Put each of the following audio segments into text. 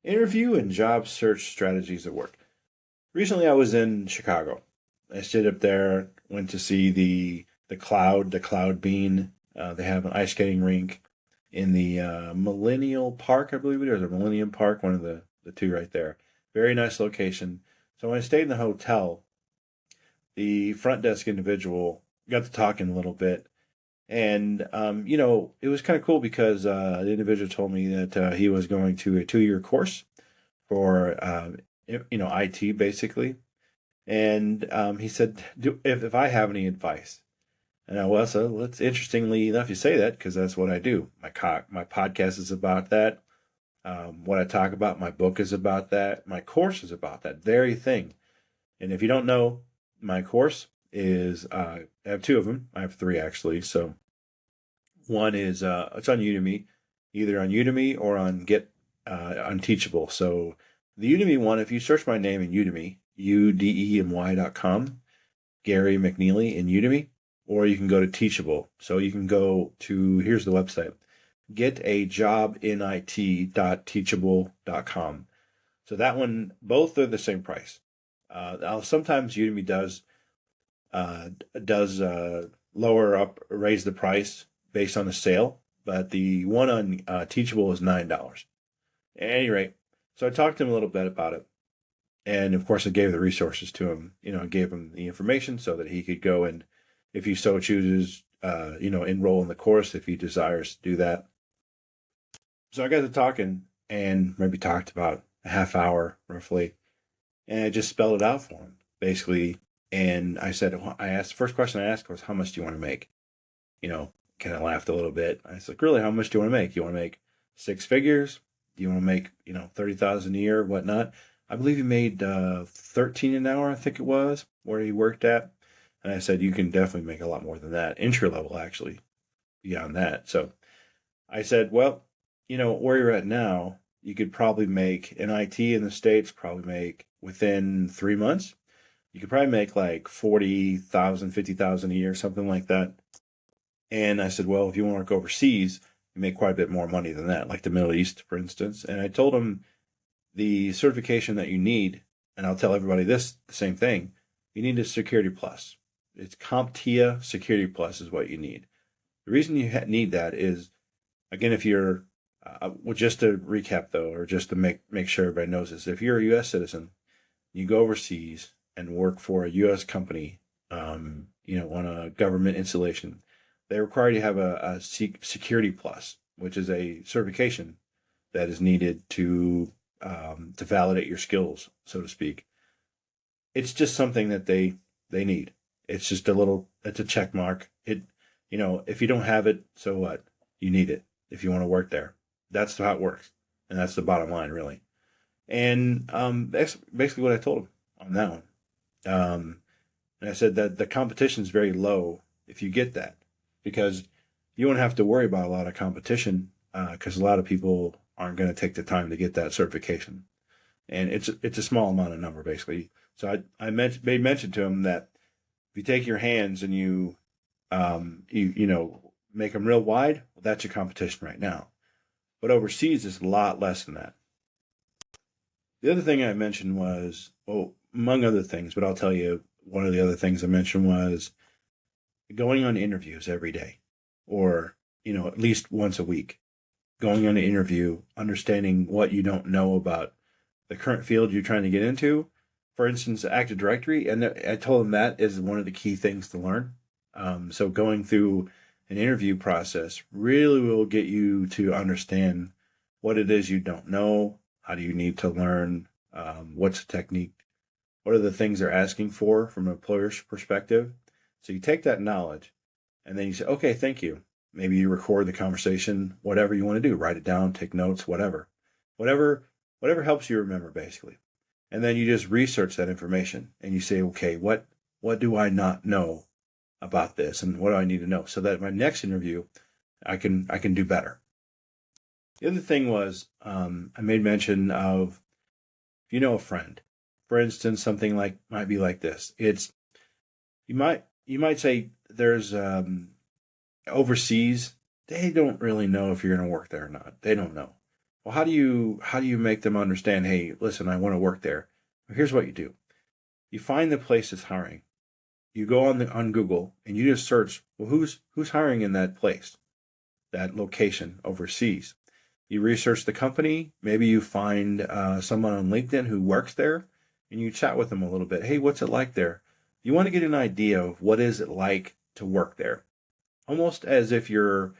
Interview and job search strategies at work. Recently, I was in Chicago. I stayed up there, went to see the Cloud Bean. They have an ice skating rink in the Millennial Park, I believe it is, or Millennium Park, one of the two right there. Very nice location. So when I stayed in the hotel, the front desk individual got to talking a little bit, and it was kind of cool because the individual told me that he was going to a 2-year course for IT basically. And he said, if I have any advice. And I was, so that's interestingly enough you say that because that's what I do. My podcast is about that. What I talk about, my book is about that. My course is about that very thing. And if you don't know, my course is, I have two of them. I have three actually. So one is, it's on Udemy, either on Udemy or on Teachable. So the Udemy one, if you search my name in Udemy, udemy.com, Gary McNeely in Udemy, or you can go to Teachable. So you can go to, here's the website, getajobinit.teachable.com. So that one, both are the same price. Sometimes Udemy does lower up, raise the price based on the sale, but the one on Teachable is $9. At any rate, so I talked to him a little bit about it. And of course, I gave the resources to him, gave him the information so that he could go and, if he so chooses, enroll in the course if he desires to do that. So I got to talking and maybe talked about a half hour roughly. And I just spelled it out for him basically. And I said, the first question I asked was, how much do you want to make? Kind of laughed a little bit. I said, really, how much do you want to make? You want to make six figures? Do you want to make, 30,000 a year, whatnot? I believe he made 13 an hour, I think it was, where he worked at. And I said, you can definitely make a lot more than that, entry level actually, beyond that. So I said, well, where you're at now, you could probably make in IT in the States, probably make within 3 months. You could probably make like 40,000, 50,000 a year, something like that. And I said, well, if you want to work overseas, you make quite a bit more money than that, like the Middle East, for instance. And I told him the certification that you need, and I'll tell everybody the same thing, you need a Security Plus. It's CompTIA Security Plus is what you need. The reason you need that is, again, if you're, well, just to recap though, or just to make sure everybody knows this, if you're a U.S. citizen, you go overseas and work for a U.S. company, on a government installation, they require you to have a Security Plus, which is a certification that is needed to validate your skills, so to speak. It's just something that they need. It's just it's a check mark. If you don't have it, so what? You need it if you want to work there. That's how it works, and that's the bottom line, really. And that's basically what I told him on that one. And I said that the competition is very low if you get that, because you won't have to worry about a lot of competition because a lot of people aren't going to take the time to get that certification, and it's a small amount of number basically. So I made mention to him that if you take your hands and you make them real wide, well, that's your competition right now. But overseas is a lot less than that. The other thing I mentioned was, well, among other things, but I'll tell you one of the other things I mentioned was going on interviews every day, or at least once a week. Going on an interview, understanding what you don't know about the current field you're trying to get into. For instance, Active Directory, and I told them that is one of the key things to learn. So going through an interview process really will get you to understand what it is you don't know. How do you need to learn? What's the technique? What are the things they're asking for from an employer's perspective? So you take that knowledge and then you say, okay, thank you. Maybe you record the conversation, whatever you want to do, write it down, take notes, whatever helps you remember basically. And then you just research that information and you say, okay, what do I not know about this, and what do I need to know so that my next interview I can do better. The other thing was I made mention of, if you know a friend, for instance, something might be like this. It's you might say there's overseas, they don't really know if you're going to work there or not. They don't know. Well, how do you make them understand, hey, listen, I want to work there? Well, here's what you do. You find the place that's hiring. You go on Google and you just search, well, who's hiring in that place, that location overseas. You research the company. Maybe you find someone on LinkedIn who works there, and you chat with them a little bit. Hey, what's it like there? You want to get an idea of what is it like to work there, almost as if you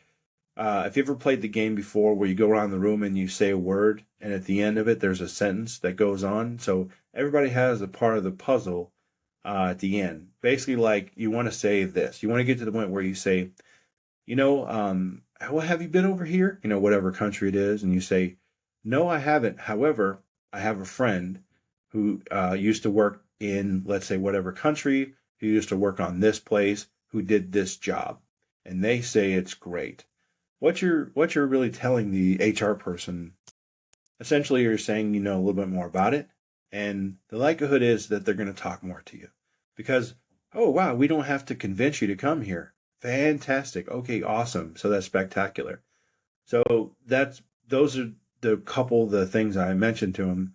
ever played the game before where you go around the room and you say a word, and at the end of it, there's a sentence that goes on. So everybody has a part of the puzzle at the end. Basically, like you want to say this. You want to get to the point where you say, well, have you been over here? Whatever country it is. And you say, no, I haven't. However, I have a friend who used to work in, let's say, whatever country, who used to work on this place, who did this job. And they say it's great. What you're really telling the HR person, essentially you're saying you know a little bit more about it, and the likelihood is that they're going to talk more to you. Because, oh wow, we don't have to convince you to come here. Fantastic. Okay, awesome. So that's spectacular. So those are the things I mentioned to them,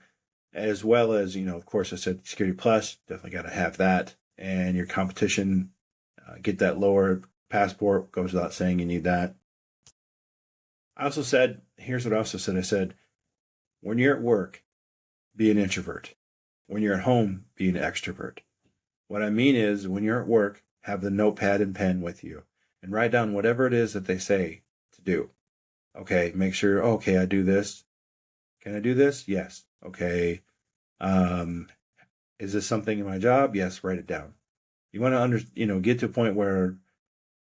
as well as, of course I said Security Plus, definitely got to have that. And your competition, get that lower passport, goes without saying you need that. I also said, here's what I also said. I said, when you're at work, be an introvert. When you're at home, be an extrovert. What I mean is, when you're at work, have the notepad and pen with you and write down whatever it is that they say to do. Okay, make sure, okay, I do this. Can I do this? Yes. Okay. Is this something in my job? Yes, write it down. You want to get to a point where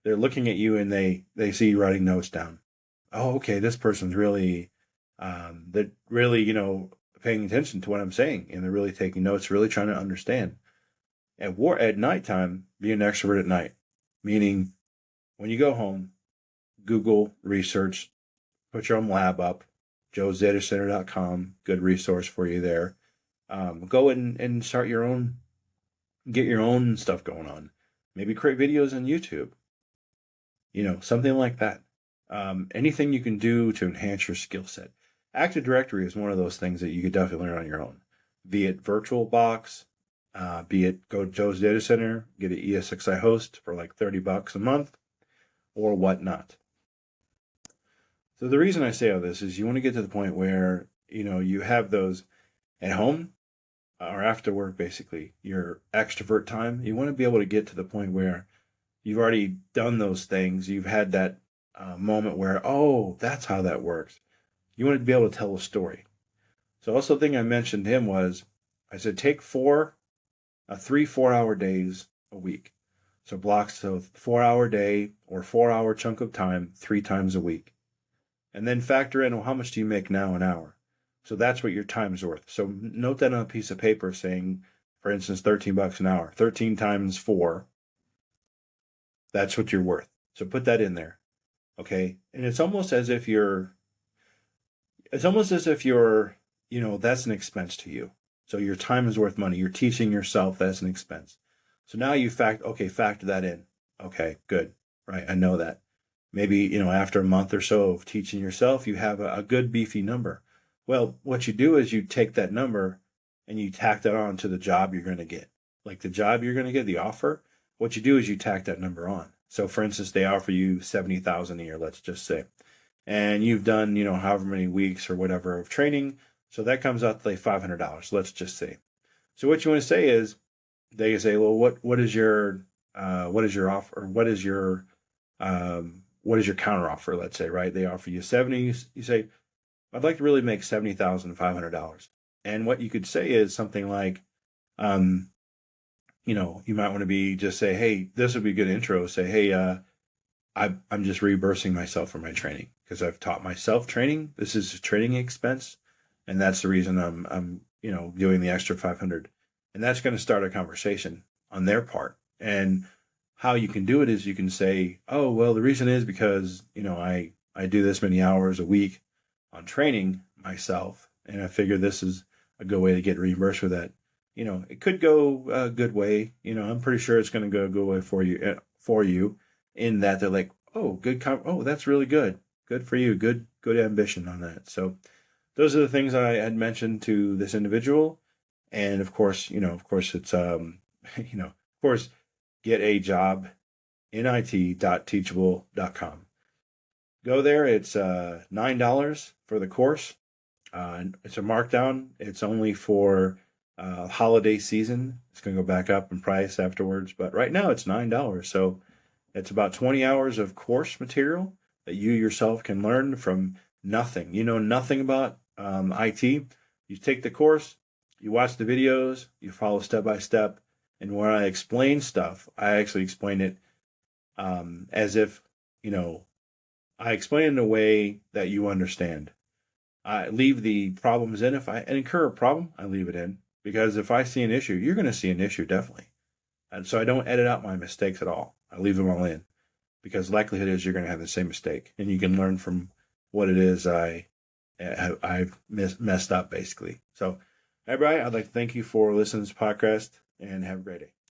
they're looking at you and they see you writing notes down. Oh, okay, this person's really, they're really, paying attention to what I'm saying, and they're really taking notes, really trying to understand. At nighttime, be an extrovert at night, meaning when you go home, Google, research, put your own lab up, joesdatacenter.com, good resource for you there. Go and start get your own stuff going on. Maybe create videos on YouTube, something like that. Anything you can do to enhance your skill set. Active Directory is one of those things that you could definitely learn on your own. Be it VirtualBox, be it go to Joe's Data Center, get an ESXi host for like $30 a month, or whatnot. So the reason I say all this is you want to get to the point where, you have those at home or after work, basically, your extrovert time. You want to be able to get to the point where you've already done those things. You've had that moment where, oh, that's how that works. You want to be able to tell a story. So also the thing I mentioned to him was, I said, take 3 4-hour days a week. So blocks, so 4-hour day or 4-hour chunk of time 3 times a week. And then factor in, well, how much do you make now an hour? So that's what your time's worth. So note that on a piece of paper saying, for instance, $13 an hour. 13 times 4, that's what you're worth. So put that in there. Okay. And it's almost as if you're, that's an expense to you. So your time is worth money. You're teaching yourself, that's an expense. So now you factor that in. Okay, good. Right. I know that. Maybe, after a month or so of teaching yourself, you have a good beefy number. Well, what you do is you take that number and you tack that on to the job you're going to get. Like the job you're going to get, the offer, what you do is you tack that number on. So for instance, they offer you $70,000 a year, let's just say, and you've done, however many weeks or whatever of training. So that comes out to like $500, let's just say. So what you want to say is, they say, well, what is your offer? What is your counter offer? Let's say, right? They offer you 70. You say, I'd like to really make $70,500. And what you could say is something like, you might want to just say, hey, this would be a good intro. Say, hey, I'm just reimbursing myself for my training because I've taught myself training. This is a training expense, and that's the reason I'm doing the extra 500. And that's going to start a conversation on their part. And how you can do it is you can say, oh, well, the reason is because, I do this many hours a week on training myself, and I figure this is a good way to get reimbursed for that. It could go a good way. I'm pretty sure it's going to go a good way for you in that they're like, oh, that's really good. Good for you. Good ambition on that. So those are the things I had mentioned to this individual. And of course, it's, of course, get a job in it.teachable.com. Go there. It's $9 for the course. It's a markdown. It's only for holiday season. It's going to go back up in price afterwards, but right now it's $9. So it's about 20 hours of course material that you yourself can learn from nothing. You know nothing about IT. You take the course, you watch the videos, you follow step by step, and when I explain stuff, I actually explain it as if I explain it in a way that you understand. I leave the problems in. If I incur a problem, I leave it in. Because if I see an issue, you're going to see an issue, definitely. And so I don't edit out my mistakes at all. I leave them all in. Because likelihood is you're going to have the same mistake. And you can learn from what it is I've messed up, basically. So, everybody, I'd like to thank you for listening to this podcast, and have a great day.